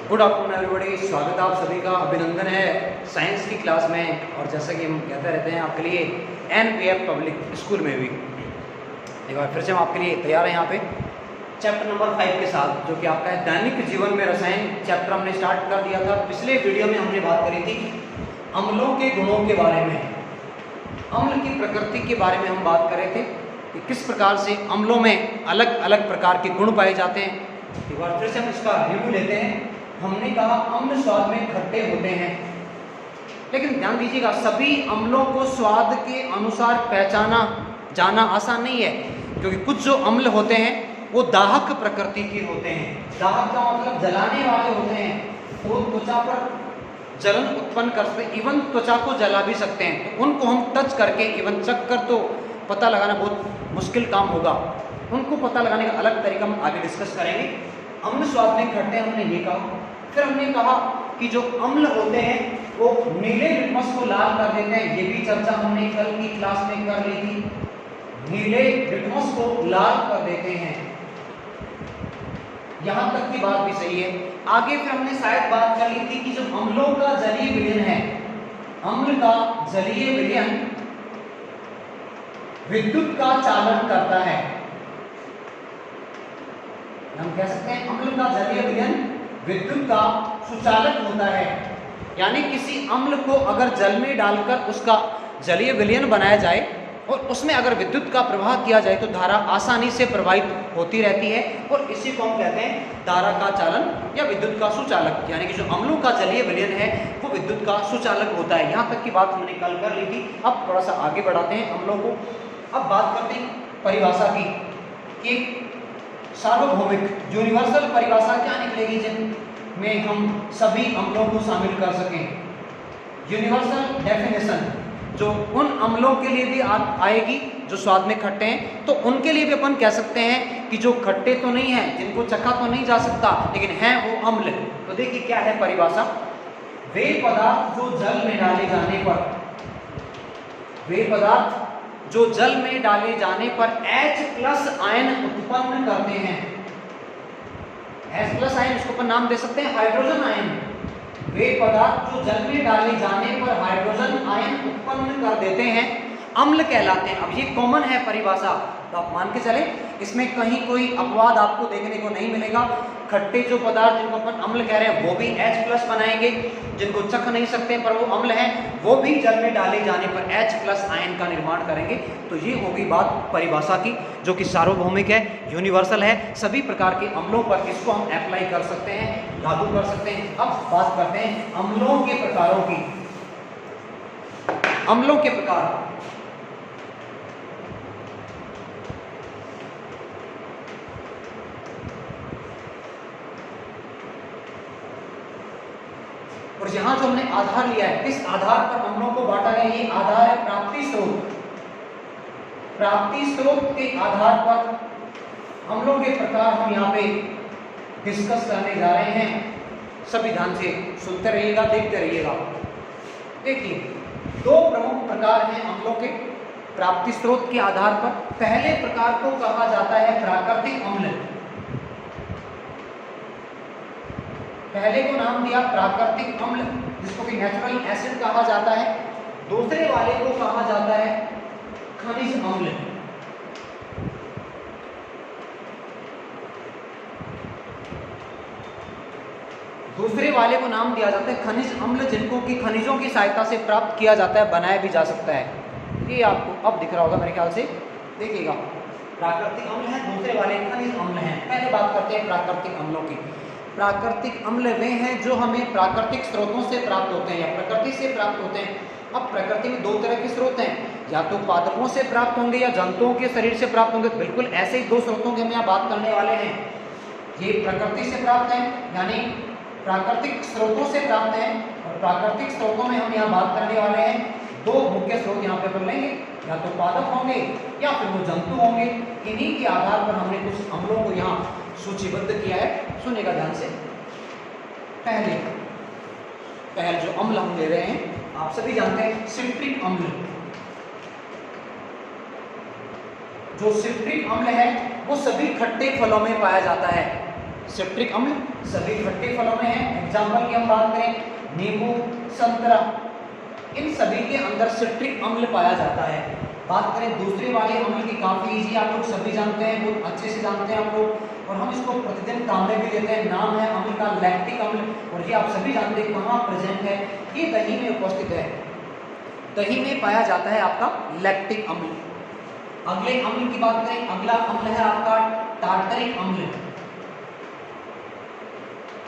Good afternoon everybody, स्वागत है आप सभी का, अभिनंदन है साइंस की क्लास में। और जैसा कि हम कहते रहते हैं आपके लिए एनपीएफ पब्लिक स्कूल में भी एक बार फिर से हम आपके लिए तैयार हैं यहाँ पे चैप्टर नंबर 5 के साथ, जो कि आपका है दैनिक जीवन में रसायन। चैप्टर हमने स्टार्ट कर दिया था। पिछले वीडियो में हमने बात करी थी अम्लों के गुणों के बारे में, अम्ल की प्रकृति के बारे में हम बात कर रहे थे कि किस प्रकार से अम्लों में अलग अलग प्रकार के गुण पाए जाते हैं। एक बार फिर से हम इसका रिव्यू लेते हैं। हमने कहा अम्ल स्वाद में खट्टे होते हैं, लेकिन ध्यान दीजिएगा सभी अम्लों को स्वाद के अनुसार पहचाना जाना आसान नहीं है, क्योंकि कुछ जो अम्ल होते हैं वो दाहक प्रकृति के होते हैं। दाहक का मतलब जलाने वाले होते हैं, वो त्वचा पर जलन उत्पन्न कर सकते हैं, इवन त्वचा को जला भी सकते हैं। तो उनको हम टच करके इवन चख कर तो पता लगाना बहुत मुश्किल काम होगा, उनको पता लगाने का अलग तरीका हम आगे डिस्कस करेंगे। अम्ल स्वाद में खट्टे हमने ये कहा। फिर हमने कहा कि जो अम्ल होते हैं वो नीले लिटमस को लाल कर देते हैं, ये भी चर्चा हमने कल की क्लास में कर ली थी। नीले लिटमस को लाल कर देते हैं, यहां तक की बात भी सही है। आगे फिर हमने शायद बात कर ली थी कि जो अम्लों का जलीय विलयन है, अम्ल का जलीय विलयन विद्युत का चालन करता है। हम कह सकते हैं अम्ल का जलीय विलयन विद्युत का सुचालक होता है। यानी किसी अम्ल को अगर जल में डालकर उसका जलीय विलयन बनाया जाए और उसमें अगर विद्युत का प्रवाह किया जाए तो धारा आसानी से प्रवाहित होती रहती है, और इसी को हम कहते हैं धारा का चालन या विद्युत का सुचालक। यानी कि जो अम्लों का जलीय विलयन है वो विद्युत का सुचालक होता है। यहाँ तक की बात हमने कल कर ली थी। अब थोड़ा सा आगे बढ़ाते हैं अम्लों को। अब बात करते हैं परिभाषा की कि सार्वभौमिक यूनिवर्सल परिभाषा क्या निकलेगी जिनमें हम सभी अम्लों को शामिल कर सकें। यूनिवर्सल डेफिनेशन जो उन अम्लों के लिए भी आएगी जो स्वाद में खट्टे हैं, तो उनके लिए भी अपन कह सकते हैं कि जो खट्टे तो नहीं है, जिनको चखा तो नहीं जा सकता, लेकिन हैं वो अम्ल। तो देखिए क्या है परिभाषा। वे पदार्थ जो जल में डाले जाने पर, वे पदार्थ जो जल में डाले जाने पर H+ आयन उत्पन्न करते हैं। H+ आयन, इसको अपन नाम दे सकते हैं हाइड्रोजन आयन। वे पदार्थ जो जल में डाले जाने पर हाइड्रोजन आयन उत्पन्न कर देते हैं अम्ल कहलाते हैं। अब ये कॉमन है परिभाषा, तो आप मान के चले इसमें कहीं कोई अपवाद आपको देखने को नहीं मिलेगा। खट्टे जो पदार्थ जिनको अपन अम्ल कह रहे हैं वो भी H+ बनाएंगे, जिनको चख नहीं सकते पर वो अम्ल हैं वो भी जल में डाले जाने पर H+ आयन का निर्माण करेंगे। तो ये होगी बात परिभाषा की, जो कि सार्वभौमिक है, यूनिवर्सल है, सभी प्रकार के अम्लों पर इसको हम अप्लाई कर सकते हैं, लागू कर सकते हैं। अब बात करते हैं अम्लों के प्रकारों की। अम्लों के प्रकार, और यहां जो हमने आधार लिया है, किस आधार पर अम्लों को बांटा गया, ये आधार है प्राप्ति स्रोत। प्राप्ति स्रोत के आधार पर अम्लों के प्रकार हम यहाँ पे डिस्कस करने जा रहे हैं। सभी ध्यान से सुनते रहिएगा, देखते रहिएगा। देखिए दो प्रमुख प्रकार हैं अम्लों के प्राप्ति स्रोत के आधार पर। पहले प्रकार को कहा जाता है प्राकृतिक अम्ल, पहले को नाम दिया प्राकृतिक अम्ल, जिसको कि नेचुरल एसिड कहा जाता है। दूसरे वाले को कहा जाता है खनिज अम्ल। दूसरे वाले को नाम दिया जाता है खनिज अम्ल, जिनको कि खनिजों की सहायता से प्राप्त किया जाता है, बनाया भी जा सकता है। ये आपको अब दिख रहा होगा मेरे ख्याल से, देखिएगा प्राकृतिक अम्ल है, दूसरे वाले खनिज अम्ल हैं। पहले बात करते हैं प्राकृतिक अम्लों की। प्राकृतिक अम्ल वे हैं जो हमें प्राकृतिक स्रोतों से प्राप्त होते हैं या प्रकृति से प्राप्त होते हैं। अब प्रकृति में दो तरह के स्रोत हैं, या तो पादपों से प्राप्त होंगे या जंतुओं के शरीर से प्राप्त होंगे। बिल्कुल ऐसे ही दो स्रोतों की हम यहाँ बात करने वाले हैं। ये प्रकृति से प्राप्त हैं, यानी प्राकृतिक स्रोतों से प्राप्त हैं, और प्राकृतिक स्रोतों में हम यहाँ बात करने वाले हैं दो मुख्य स्रोत यहाँ पे अपन लेंगे, या तो पादप होंगे या फिर वो जंतु होंगे। इन्हीं के आधार पर हमने कुछ अम्लों को यहाँ सूचीबद्ध किया है, सुनिएगा ध्यान से। पहले जो अम्ल हम ले रहे हैं, आप सभी जानते हैं सिट्रिक अम्ल। जो सिट्रिक अम्ल है वो सभी खट्टे फलों में पाया जाता है। सिट्रिक अम्ल सभी खट्टे फलों में है। एग्जाम्पल की हम बात करें, नींबू, संतरा, इन सभी के अंदर सिट्रिक अम्ल पाया जाता है। बात करें दूसरे वाले अम्ल की, काफी इजी, आप लोग सभी जानते हैं, बहुत अच्छे से जानते हैं आप लोग, और हम इसको प्रतिदिन काम में भी लेते हैं। नाम है अम्ल का लैक्टिक अम्ल, और ये आप सभी जानते हैं कहाँ प्रेजेंट है, ये दही में उपस्थित है। दही में पाया जाता है आपका लैक्टिक अम्ल। अगले अम्ल की बात करें, अगला अम्ल है आपका टार्टरिक अम्ल,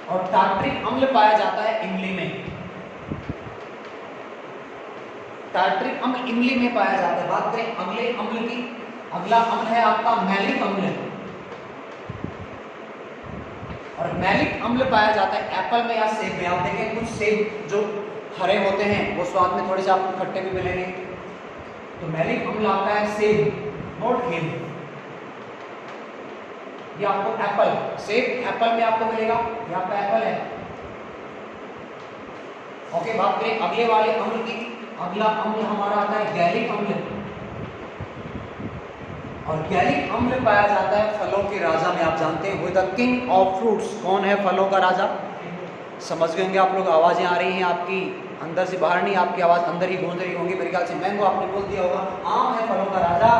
और टार्टरिक अम्ल पाया जाता है इमली में। टार्टरिक अम्ल इमली में पाया जाता है। बात करें अगले अम्ल की, अगला अम्ल है आपका मैलिक अम्ल, और मैलिक अम्ल पाया जाता है एप्पल में या सेब में। आप देखें कुछ सेब जो हरे होते हैं वो स्वाद में थोड़े से आपको खट्टे भी मिलेंगे, तो मैलिक अम्ल आपका है सेब, नॉट हिम। ये आपको एप्पल, सेब एप्पल में आपको मिलेगा, ये आपका एप्पल है। ओके, बात करें अगले वाले अम्ल की, अगला अम्ल हमारा आता है गैलिक अम्ल, और गैलिक अम्ल पाया जाता है फलों के राजा में। आप जानते हैं वो द किंग ऑफ फ्रूट्स, कौन है फलों का राजा? समझ गए होंगे आप लोग, आवाजें आ रही हैं आपकी अंदर से बाहर नहीं, आपकी आवाज अंदर ही गूंज रही होंगी। मेरे ख्याल से मैंगो आपने बोल दिया होगा, आम है फलों का राजा,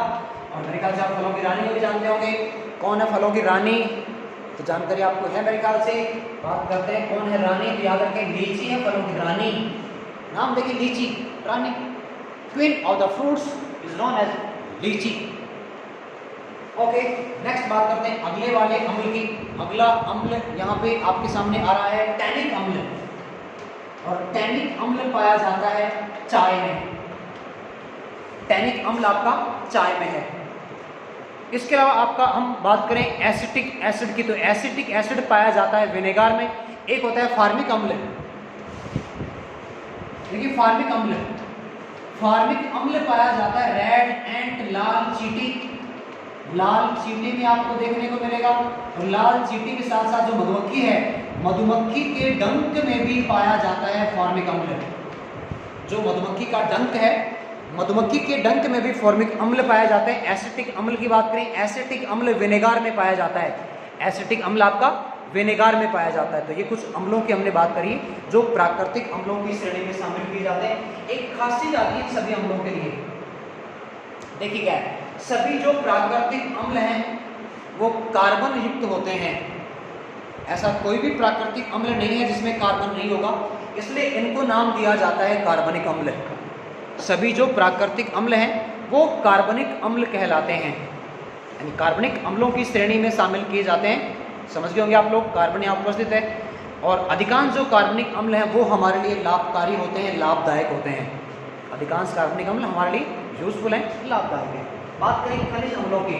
और मेरे ख्याल से आप फलों की रानी को भी जानते होंगे। कौन है फलों की रानी? तो जानकारी आपको है मेरे ख्याल से। बात करते हैं कौन है रानी, तो याद रखें लीची है फलों की रानी। नाम देखिए लीची, रानी, queen of the fruits is known as lychee. Okay, next बात करते हैं अगले वाले अम्ल की। अगला अम्ल यहाँ पे आपके सामने आ रहा है टैनिक अम्ल, और टैनिक अम्ल पाया जाता है चाय में। टैनिक अम्ल आपका चाय में है। इसके अलावा आपका हम बात करें एसिटिक एसिड की, तो एसिटिक एसिड पाया जाता है विनेगर में। एक होता है फार्मिक अम्ल, देखिए फार्मिक अम्ल, फार्मिक अम्ल पाया जाता है रेड एंट, लाल चींटी, लाल चींटी में आपको देखने को मिलेगा। और लाल चींटी के साथ साथ जो मधुमक्खी है, मधुमक्खी के डंक में भी पाया जाता है फॉर्मिक अम्ल। जो मधुमक्खी का डंक है, मधुमक्खी के डंक में भी फॉर्मिक अम्ल पाया जाता है। एसिटिक अम्ल की बात करें, एसिटिक अम्ल विनेगर में पाया जाता है। एसिटिक अम्ल आपका विनेगर में पाया जाता है। तो ये कुछ अम्लों की हमने बात करी जो प्राकृतिक अम्लों की श्रेणी में शामिल किए जाते हैं। एक खासियत आती है सभी अम्लों के लिए, देखिए क्या है, सभी जो प्राकृतिक अम्ल हैं वो कार्बन युक्त होते हैं। ऐसा कोई भी प्राकृतिक अम्ल नहीं है जिसमें कार्बन नहीं होगा, इसलिए इनको नाम दिया जाता है कार्बनिक अम्ल। सभी जो प्राकृतिक अम्ल हैं वो कार्बनिक अम्ल कहलाते हैं, यानी कार्बनिक अम्लों की श्रेणी में शामिल किए जाते हैं। समझ गए होंगे आप लोग, कार्बन यहाँ उपस्थित है। और अधिकांश जो कार्बनिक अम्ल हैं वो हमारे लिए लाभकारी होते हैं, लाभदायक होते हैं। अधिकांश कार्बनिक अम्ल हमारे लिए यूजफुल हैं, लाभदायक हैं। बात करें खनिज अम्लों की,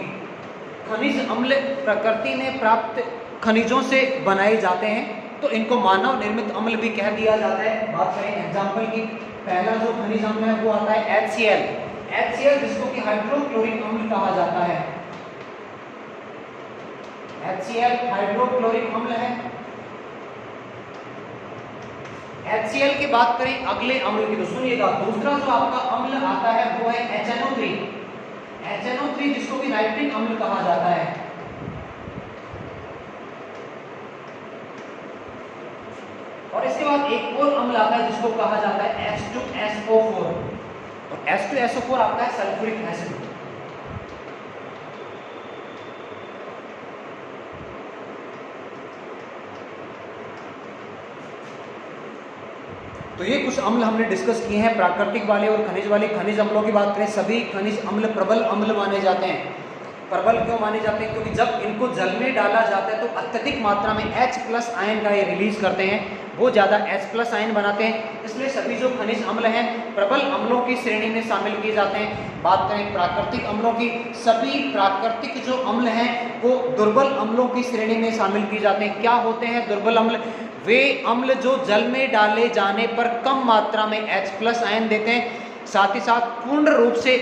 खनिज अम्ल प्रकृति में प्राप्त खनिजों से बनाए जाते हैं, तो इनको मानव निर्मित अम्ल भी कह दिया जाता है। बात करें एग्जाम्पल की, पहला जो खनिज अम्ल है वो आता है HCl, HCl जिसको कि हाइड्रोक्लोरिक अम्ल कहा जाता है। HCl हाइड्रोक्लोरिक अम्ल है। HCl की बात करें अगले अम्ल की, तो सुनिएगा दूसरा जो आपका अम्ल आता है वो है HNO3, HNO3 जिसको कि नाइट्रिक अम्ल कहा जाता है। और इसके बाद एक और अम्ल आता है जिसको कहा जाता है H2SO4, और H2SO4 आपका है सल्फ्यूरिक एसिड। तो ये कुछ अम्ल हमने डिस्कस किए हैं, प्राकृतिक वाले और खनिज वाले। खनिज अम्लों की बात करें, सभी खनिज अम्ल प्रबल अम्ल माने जाते हैं। प्रबल क्यों माने जाते हैं? क्योंकि जब इनको जल में डाला जाता है तो अत्यधिक मात्रा में H+ आयन का ये रिलीज करते हैं, वो ज़्यादा H+ आयन बनाते हैं, इसलिए सभी जो खनिज अम्ल हैं प्रबल अम्लों की श्रेणी में शामिल किए जाते हैं। बात करें प्राकृतिक अम्लों की, सभी प्राकृतिक जो अम्ल हैं वो दुर्बल अम्लों की श्रेणी में शामिल किए जाते हैं। क्या होते हैं दुर्बल अम्ल? वे अम्ल जो जल में डाले जाने पर कम मात्रा में H+ आयन देते हैं, साथ ही साथ पूर्ण रूप से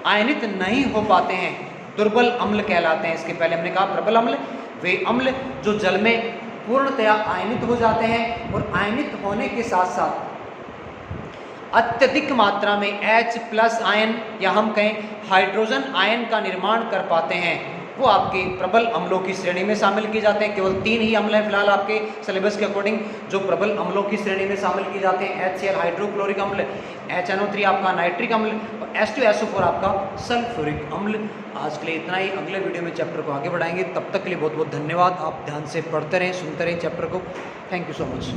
आयनित नहीं हो पाते हैं, दुर्बल अम्ल कहलाते हैं। इसके पहले हमने कहा प्रबल अम्ल, वे अम्ल जो जल में पूर्णतया आयनित हो जाते हैं और आयनित होने के साथ साथ अत्यधिक मात्रा में H+ आयन या हम कहें हाइड्रोजन आयन का निर्माण कर पाते हैं। वो आपके प्रबल अम्लों की श्रेणी में शामिल किए जाते हैं। केवल 3 ही अम्ल हैं फिलहाल आपके सिलेबस के अकॉर्डिंग जो प्रबल अम्लों की श्रेणी में शामिल किए जाते हैं। HCl हाइड्रोक्लोरिक अम्ल, HNO3 आपका नाइट्रिक अम्ल और H2SO4 आपका सल्फ्यूरिक अम्ल। आज के लिए इतना ही, अगले वीडियो में चैप्टर को आगे बढ़ाएंगे। तब तक के लिए बहुत बहुत धन्यवाद। आप ध्यान से पढ़ते रहें, सुनते रहें चैप्टर को। Thank you so much.